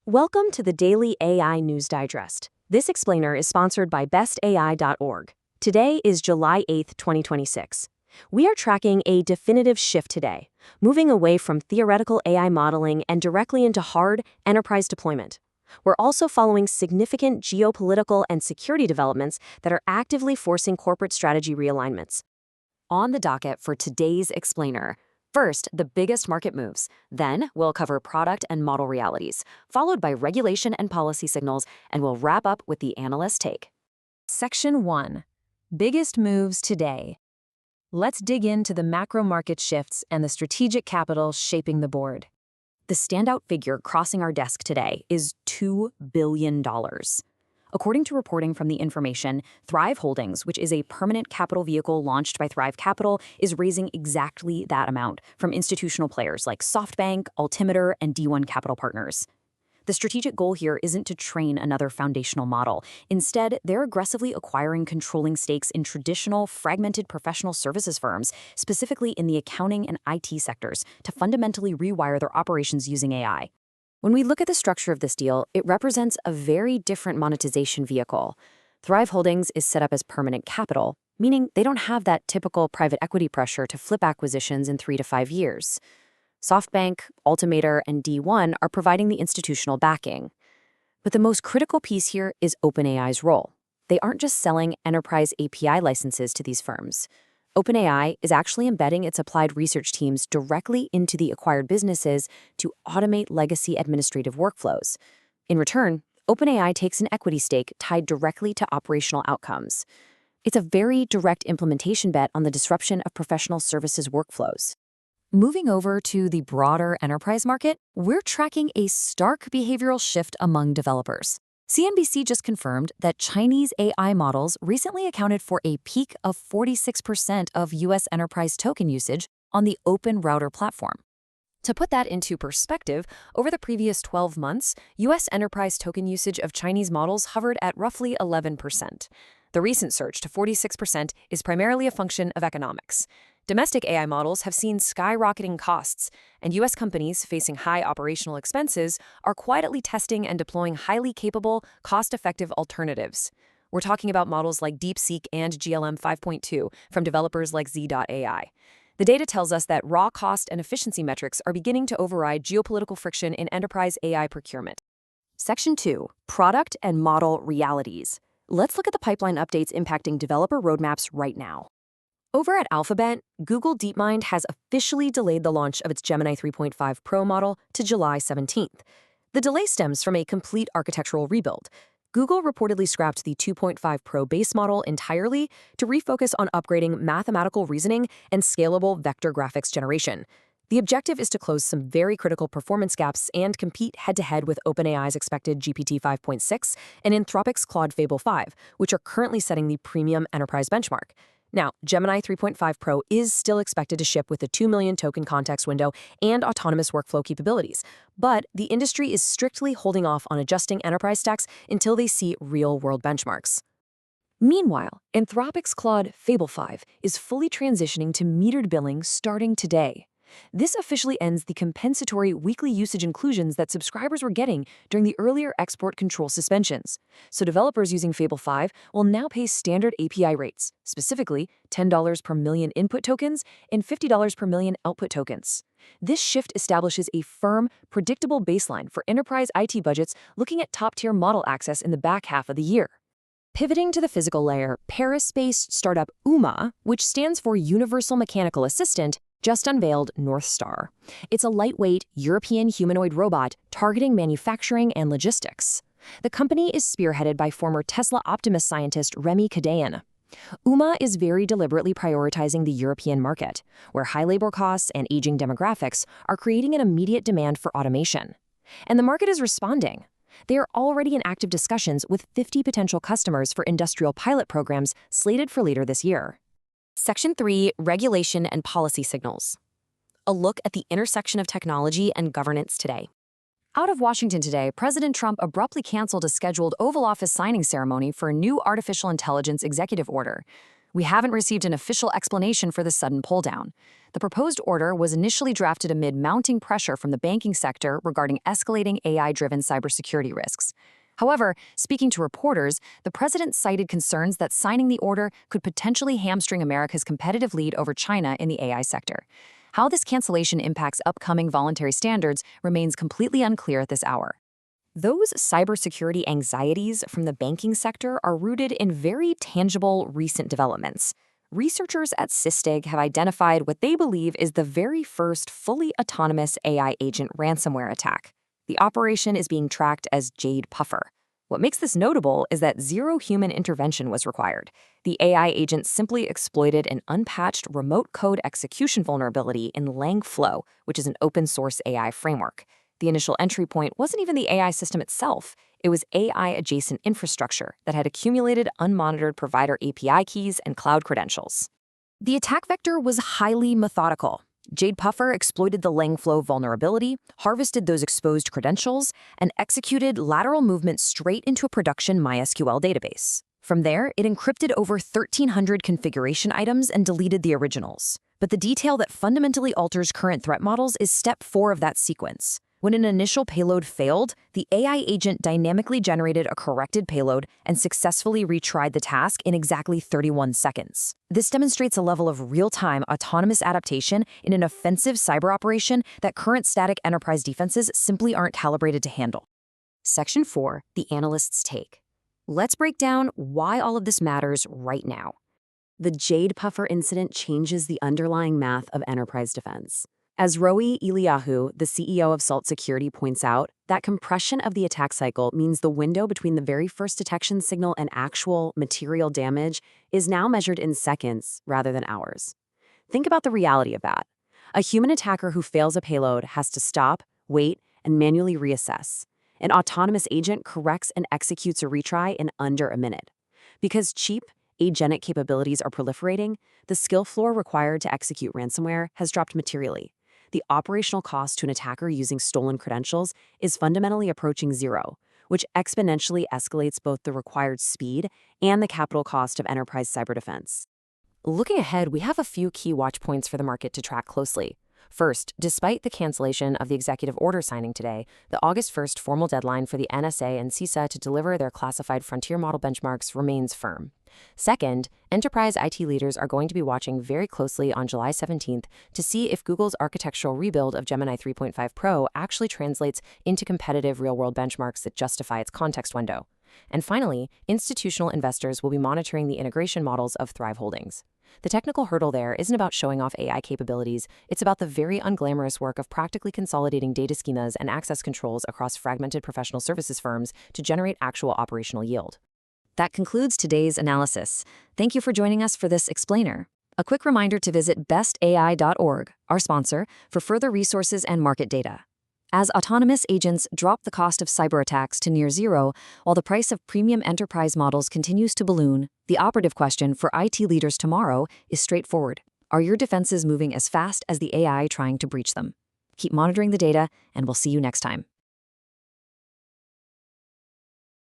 Welcome to the Daily AI News Digest. This explainer is sponsored by bestai.org. Today is July 8, 2026. We are tracking a definitive shift today, moving away from theoretical AI modeling and directly into hard, enterprise deployment. We're also following significant geopolitical and security developments that are actively forcing corporate strategy realignments. On the docket for today's explainer, first, the biggest market moves. Then, we'll cover product and model realities, followed by regulation and policy signals, and we'll wrap up with the analyst take. Section 1. Biggest moves today. Let's dig into the macro market shifts and the strategic capital shaping the board. The standout figure crossing our desk today is $2 billion. According to reporting from The Information, Thrive Holdings, which is a permanent capital vehicle launched by Thrive Capital, is raising exactly that amount from institutional players like SoftBank, Altimeter, and D1 Capital Partners. The strategic goal here isn't to train another foundational model. Instead, they're aggressively acquiring controlling stakes in traditional, fragmented professional services firms, specifically in the accounting and IT sectors, to fundamentally rewire their operations using AI. When we look at the structure of this deal, it represents a very different monetization vehicle. Thrive Holdings is set up as permanent capital, meaning they don't have that typical private equity pressure to flip acquisitions in 3 to 5 years. SoftBank, Altimeter, and D1 are providing the institutional backing. But the most critical piece here is OpenAI's role. They aren't just selling enterprise API licenses to these firms. OpenAI is actually embedding its applied research teams directly into the acquired businesses to automate legacy administrative workflows. In return, OpenAI takes an equity stake tied directly to operational outcomes. It's a very direct implementation bet on the disruption of professional services workflows. Moving over to the broader enterprise market, we're tracking a stark behavioral shift among developers. CNBC just confirmed that Chinese AI models recently accounted for a peak of 46% of U.S. enterprise token usage on the OpenRouter platform. To put that into perspective, over the previous 12 months, U.S. enterprise token usage of Chinese models hovered at roughly 11%. The recent surge to 46% is primarily a function of economics. Domestic AI models have seen skyrocketing costs, and U.S. companies facing high operational expenses are quietly testing and deploying highly capable, cost-effective alternatives. We're talking about models like DeepSeek and GLM 5.2 from developers like Z.ai. The data tells us that raw cost and efficiency metrics are beginning to override geopolitical friction in enterprise AI procurement. Section 2. Product and Model Realities. Let's look at the pipeline updates impacting developer roadmaps right now. Over at Alphabet, Google DeepMind has officially delayed the launch of its Gemini 3.5 Pro model to July 17th. The delay stems from a complete architectural rebuild. Google reportedly scrapped the 2.5 Pro base model entirely to refocus on upgrading mathematical reasoning and scalable vector graphics generation. The objective is to close some very critical performance gaps and compete head-to-head with OpenAI's expected GPT 5.6 and Anthropic's Claude Fable 5, which are currently setting the premium enterprise benchmark. Now, Gemini 3.5 Pro is still expected to ship with a 2 million token context window and autonomous workflow capabilities, but the industry is strictly holding off on adjusting enterprise stacks until they see real-world benchmarks. Meanwhile, Anthropic's Claude Fable 5 is fully transitioning to metered billing starting today. This officially ends the compensatory weekly usage inclusions that subscribers were getting during the earlier export control suspensions. So developers using Fable 5 will now pay standard API rates, specifically $10 per million input tokens and $50 per million output tokens. This shift establishes a firm, predictable baseline for enterprise IT budgets looking at top-tier model access in the back half of the year. Pivoting to the physical layer, Paris-based startup UMA, which stands for Universal Mechanical Assistant, just unveiled North Star. It's a lightweight, European humanoid robot targeting manufacturing and logistics. The company is spearheaded by former Tesla Optimus scientist Remy Kadayan. UMA is very deliberately prioritizing the European market, where high labor costs and aging demographics are creating an immediate demand for automation. And the market is responding. They are already in active discussions with 50 potential customers for industrial pilot programs slated for later this year. Section 3. Regulation and Policy Signals. A look at the intersection of technology and governance today. Out of Washington today, President Trump abruptly canceled a scheduled Oval Office signing ceremony for a new artificial intelligence executive order. We haven't received an official explanation for the sudden pull-down. The proposed order was initially drafted amid mounting pressure from the banking sector regarding escalating AI-driven cybersecurity risks. However, speaking to reporters, the president cited concerns that signing the order could potentially hamstring America's competitive lead over China in the AI sector. How this cancellation impacts upcoming voluntary standards remains completely unclear at this hour. Those cybersecurity anxieties from the banking sector are rooted in very tangible recent developments. Researchers at SysTig have identified what they believe is the very first fully autonomous AI agent ransomware attack. The operation is being tracked as JADEPUFFER. What makes this notable is that zero human intervention was required. The AI agent simply exploited an unpatched remote code execution vulnerability in LangFlow, which is an open-source AI framework. The initial entry point wasn't even the AI system itself. It was AI-adjacent infrastructure that had accumulated unmonitored provider API keys and cloud credentials. The attack vector was highly methodical. JADEPUFFER exploited the LangFlow vulnerability, harvested those exposed credentials, and executed lateral movement straight into a production MySQL database. From there, it encrypted over 1,300 configuration items and deleted the originals. But the detail that fundamentally alters current threat models is step 4 of that sequence. When an initial payload failed, the AI agent dynamically generated a corrected payload and successfully retried the task in exactly 31 seconds. This demonstrates a level of real-time autonomous adaptation in an offensive cyber operation that current static enterprise defenses simply aren't calibrated to handle. Section 4, the analyst's take. Let's break down why all of this matters right now. The JADEPUFFER incident changes the underlying math of enterprise defense. As Roei Eliyahu, the CEO of Salt Security, points out, that compression of the attack cycle means the window between the very first detection signal and actual material damage is now measured in seconds rather than hours. Think about the reality of that. A human attacker who fails a payload has to stop, wait, and manually reassess. An autonomous agent corrects and executes a retry in under a minute. Because cheap, agentic capabilities are proliferating, the skill floor required to execute ransomware has dropped materially. The operational cost to an attacker using stolen credentials is fundamentally approaching zero, which exponentially escalates both the required speed and the capital cost of enterprise cyber defense. Looking ahead, we have a few key watch points for the market to track closely. First, despite the cancellation of the executive order signing today, the August 1st formal deadline for the NSA and CISA to deliver their classified frontier model benchmarks remains firm. Second, enterprise IT leaders are going to be watching very closely on July 17th to see if Google's architectural rebuild of Gemini 3.5 Pro actually translates into competitive real-world benchmarks that justify its context window. And finally, institutional investors will be monitoring the integration models of Thrive Holdings. The technical hurdle there isn't about showing off AI capabilities, it's about the very unglamorous work of practically consolidating data schemas and access controls across fragmented professional services firms to generate actual operational yield. That concludes today's analysis. Thank you for joining us for this explainer. A quick reminder to visit bestai.org, our sponsor, for further resources and market data. As autonomous agents drop the cost of cyber attacks to near zero, while the price of premium enterprise models continues to balloon, the operative question for IT leaders tomorrow is straightforward. Are your defenses moving as fast as the AI trying to breach them? Keep monitoring the data, and we'll see you next time.